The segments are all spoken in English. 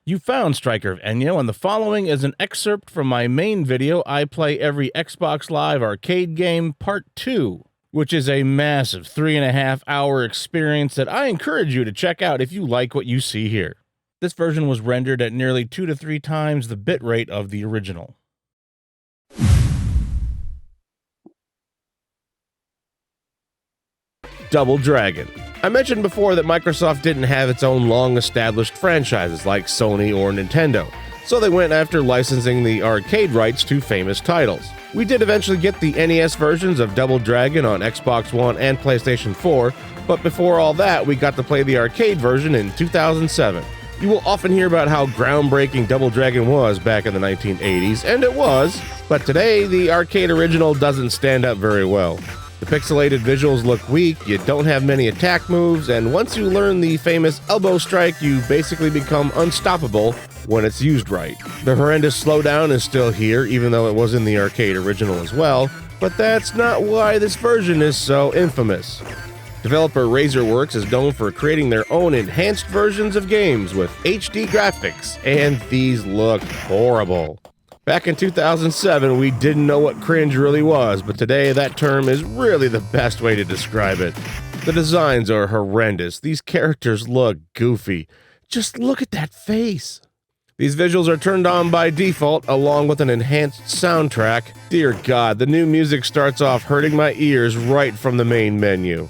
You found Stryker of Enyo, and the following is an excerpt from my main video, I Play Every Xbox Live Arcade Game Part 2, which is a massive 3.5-hour experience that I encourage you to check out if you like what you see here. This version was rendered at nearly 2 to 3 times the bitrate of the original. Double Dragon. I mentioned before that Microsoft didn't have its own long-established franchises like Sony or Nintendo, so they went after licensing the arcade rights to famous titles. We did eventually get the NES versions of Double Dragon on Xbox One and PlayStation 4, but before all that, we got to play the arcade version in 2007. You will often hear about how groundbreaking Double Dragon was back in the 1980s, and it was, but today the arcade original doesn't stand up very well. The pixelated visuals look weak, you don't have many attack moves, and once you learn the famous elbow strike, you basically become unstoppable when it's used right. The horrendous slowdown is still here, even though it was in the arcade original as well, but that's not why this version is so infamous. Developer Razorworks is known for creating their own enhanced versions of games with HD graphics, and these look horrible. Back in 2007, we didn't know what cringe really was, but today that term is really the best way to describe it. The designs are horrendous. These characters look goofy. Just look at that face. These visuals are turned on by default, along with an enhanced soundtrack. Dear God, the new music starts off hurting my ears right from the main menu.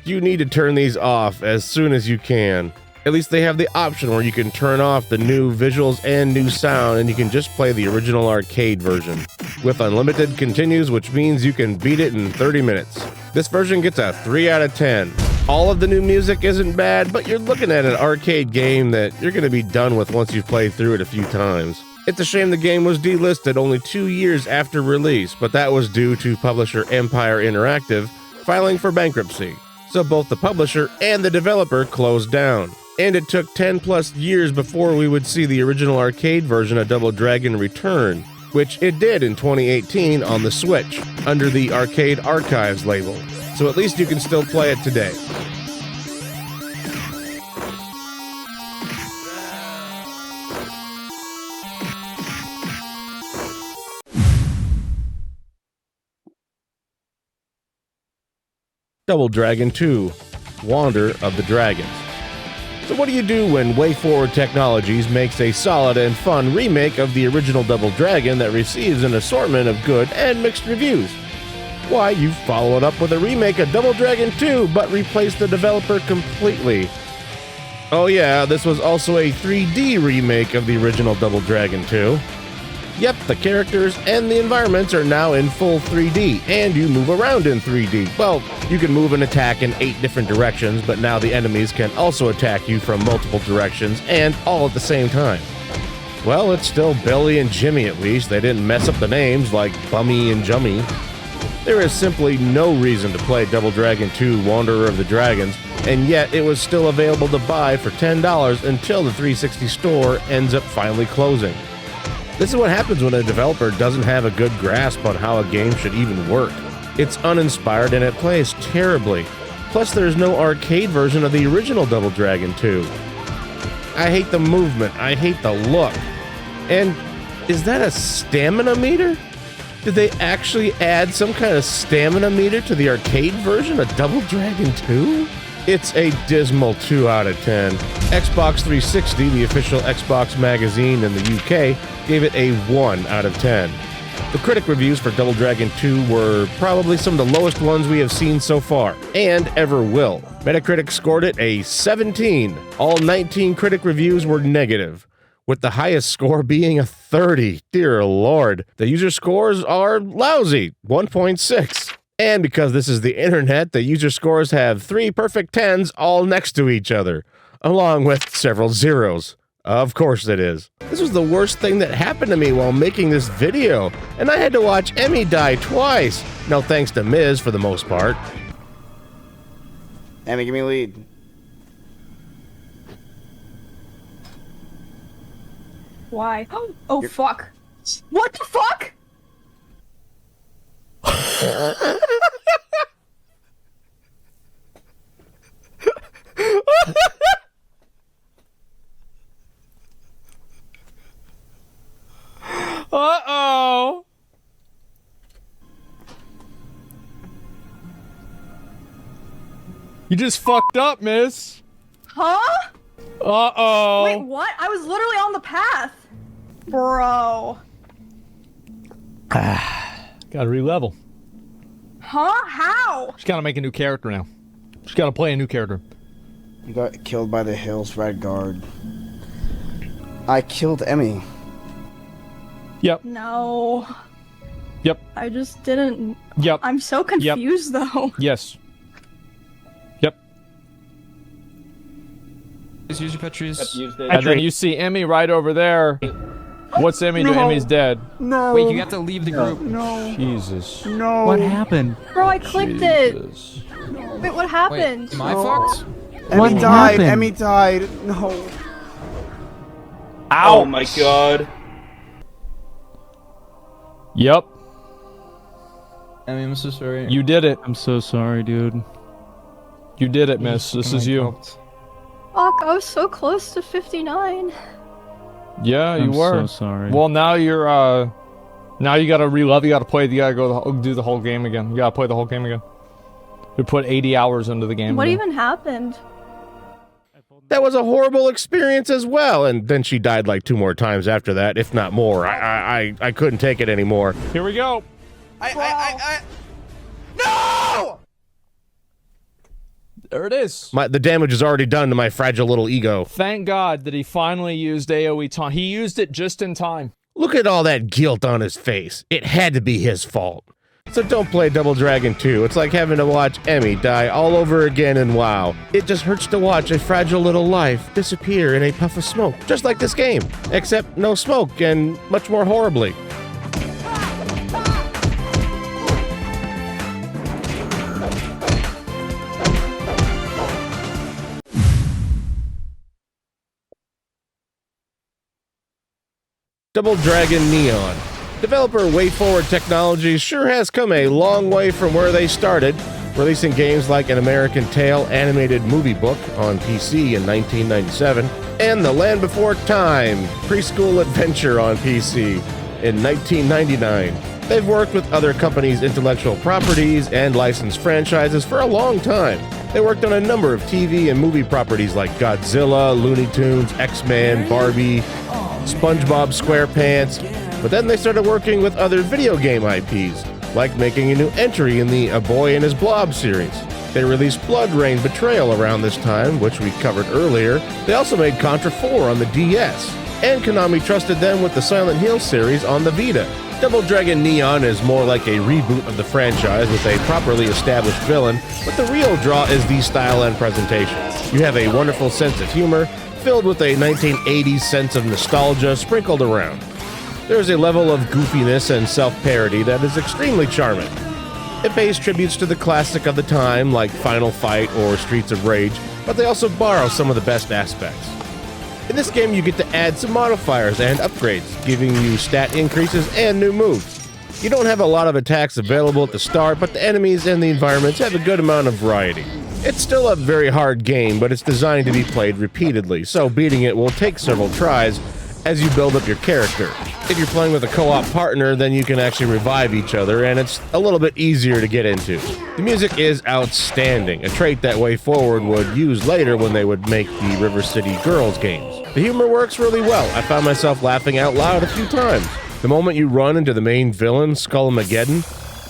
You need to turn these off as soon as you can. At least they have the option where you can turn off the new visuals and new sound, and you can just play the original arcade version. With unlimited continues, which means you can beat it in 30 minutes. This version gets a 3 out of 10. All of the new music isn't bad, but you're looking at an arcade game that you're going to be done with once you've played through it a few times. It's a shame the game was delisted only 2 years after release, but that was due to publisher Empire Interactive filing for bankruptcy. So both the publisher and the developer closed down. And it took 10 plus years before we would see the original arcade version of Double Dragon return, which it did in 2018 on the Switch, under the Arcade Archives label. So at least you can still play it today. Double Dragon 2, Wander of the Dragons. So what do you do when WayForward Technologies makes a solid and fun remake of the original Double Dragon that receives an assortment of good and mixed reviews? Why, you follow it up with a remake of Double Dragon 2, but replace the developer completely. Oh yeah, this was also a 3D remake of the original Double Dragon 2. Yep, the characters and the environments are now in full 3D, and you move around in 3D. Well, you can move and attack in 8 different directions, but now the enemies can also attack you from multiple directions, and all at the same time. Well, it's still Billy and Jimmy at least. They didn't mess up the names like Bummy and Jummy. There is simply no reason to play Double Dragon 2 Wanderer of the Dragons, and yet it was still available to buy for $10 until the 360 store ends up finally closing. This is what happens when a developer doesn't have a good grasp on how a game should even work. It's uninspired and it plays terribly. Plus, there's no arcade version of the original Double Dragon 2. I hate the movement, I hate the look. And is that a stamina meter? Did they actually add some kind of stamina meter to the arcade version of Double Dragon 2? It's a dismal 2 out of 10. Xbox 360, the official Xbox magazine in the UK, gave it a 1 out of 10. The critic reviews for Double Dragon 2 were probably some of the lowest ones we have seen so far, and ever will. Metacritic scored it a 17. All 19 critic reviews were negative, with the highest score being a 30. Dear Lord. The user scores are lousy, 1.6. And because this is the internet, the user scores have 3 perfect 10s all next to each other, along with several zeros. Of course it is. This was the worst thing that happened to me while making this video, and I had to watch Emmy die twice. No thanks to Miz for the most part. Emmy, give me a lead. Why? Oh, fuck. What the fuck? Uh-oh. You just fucked up, miss. Huh? Uh-oh. Wait, what? I was literally on the path. Bro. Gotta re-level. Huh? How? She's gotta make a new character now. She's gotta play a new character. You got killed by the Hills Red Guard. I killed Emmy. Yep. No. Yep. I just didn't. Yep. I'm so confused though. Yes. Yep. Use your Petrus. And then you see Emmy right over there. What's Emmy do? Emmy's dead. No. Wait, you have to leave the group. No. Jesus. No. What happened? Bro, I clicked Jesus. it. Wait, what happened? Wait, am I fucked? Emmy died. Emmy died. No. Ow. Oh my god. Yep. I mean, I'm so sorry. You did it. I'm so sorry, dude. You did it, miss. This is you. Fuck, I was so close to 59. Yeah, you I'm were. so sorry. Well, now you're, now you gotta relive. You gotta play. You gotta go do the whole game again. You gotta play the whole game again. You put 80 hours into the game. What again. even happened? That was a horrible experience as well, and then she died like 2 more times after that, if not more. I couldn't take it anymore. Here we go. No! There it is. The damage is already done to my fragile little ego. Thank God that he finally used AoE taunt. He used it just in time. Look at all that guilt on his face. It had to be his fault. So don't play Double Dragon 2. It's like having to watch Emmy die all over again in WoW. It just hurts to watch a fragile little life disappear in a puff of smoke, just like this game, except no smoke and much more horribly. Double Dragon Neon. Developer WayForward Technologies sure has come a long way from where they started, releasing games like An American Tail animated movie book on PC in 1997, and The Land Before Time preschool adventure on PC in 1999. They've worked with other companies' intellectual properties and licensed franchises for a long time. They worked on a number of TV and movie properties like Godzilla, Looney Tunes, X-Men, Barbie, SpongeBob SquarePants, but then they started working with other video game IPs, like making a new entry in the A Boy and His Blob series. They released Blood Rain Betrayal around this time, which we covered earlier. They also made Contra 4 on the DS, and Konami trusted them with the Silent Hill series on the Vita. Double Dragon Neon is more like a reboot of the franchise with a properly established villain, but the real draw is the style and presentation. You have a wonderful sense of humor, filled with a 1980s sense of nostalgia sprinkled around. There is a level of goofiness and self-parody that is extremely charming. It pays tributes to the classic of the time, like Final Fight or Streets of Rage, but they also borrow some of the best aspects. In this game, you get to add some modifiers and upgrades, giving you stat increases and new moves. You don't have a lot of attacks available at the start, but the enemies and the environments have a good amount of variety. It's still a very hard game, but it's designed to be played repeatedly, so beating it will take several tries as you build up your character. If you're playing with a co-op partner, then you can actually revive each other, and it's a little bit easier to get into. The music is outstanding, a trait that WayForward would use later when they would make the River City Girls games. The humor works really well. I found myself laughing out loud a few times. The moment you run into the main villain, Skullmageddon,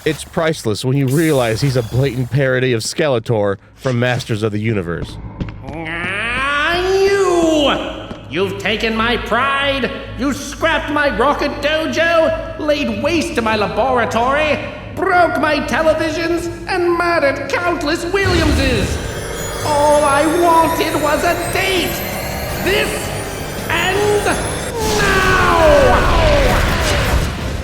it's priceless when you realize he's a blatant parody of Skeletor from Masters of the Universe. You've taken my pride, you scrapped my rocket dojo, laid waste to my laboratory, broke my televisions, and murdered countless Williamses. All I wanted was a date. This ends now!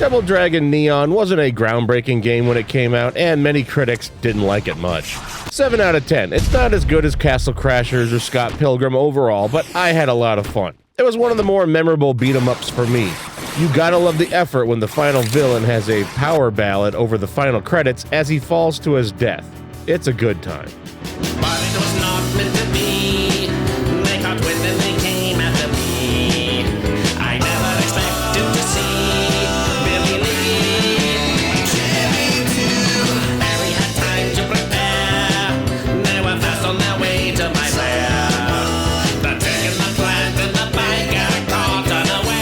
Double Dragon Neon wasn't a groundbreaking game when it came out, and many critics didn't like it much. 7 out of 10. It's not as good as Castle Crashers or Scott Pilgrim overall, but I had a lot of fun. It was one of the more memorable beat-em-ups for me. You gotta love the effort when the final villain has a power ballad over the final credits as he falls to his death. It's a good time. But it was not meant to be. They caught wind and they came after me. I never expected to see Billy Lee. Barry had time to prepare. They were fast on their way to my lair. The tick and the plant and the bike got caught unaware.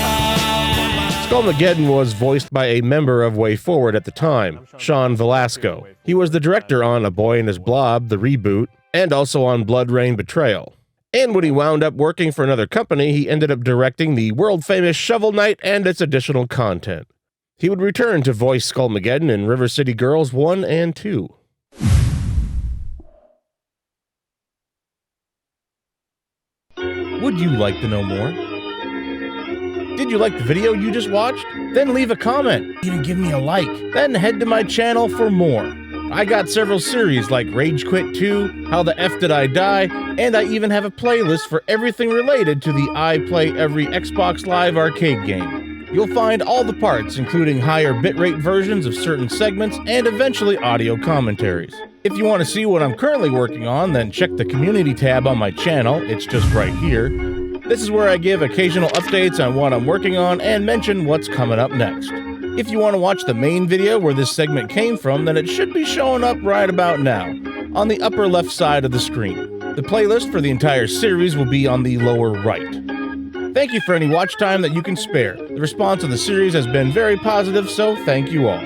Skullmageddon was voiced by a member of Way Forward at the time, Sean Velasco. He was the director on A Boy and His Blob, the reboot, and also on Blood Rain Betrayal. And when he wound up working for another company, he ended up directing the world-famous Shovel Knight and its additional content. He would return to voice Skullmageddon in River City Girls 1 and 2. Would you like to know more? Did you like the video you just watched? Then leave a comment, even give me a like. Then head to my channel for more. I got several series like Rage Quit 2, How the F Did I Die, and I even have a playlist for everything related to the I Play Every Xbox Live arcade game. You'll find all the parts, including higher bitrate versions of certain segments and eventually audio commentaries. If you want to see what I'm currently working on, then check the community tab on my channel, it's just right here. This is where I give occasional updates on what I'm working on and mention what's coming up next. If you want to watch the main video where this segment came from, then it should be showing up right about now, on the upper left side of the screen. The playlist for the entire series will be on the lower right. Thank you for any watch time that you can spare. The response on the series has been very positive, so thank you all.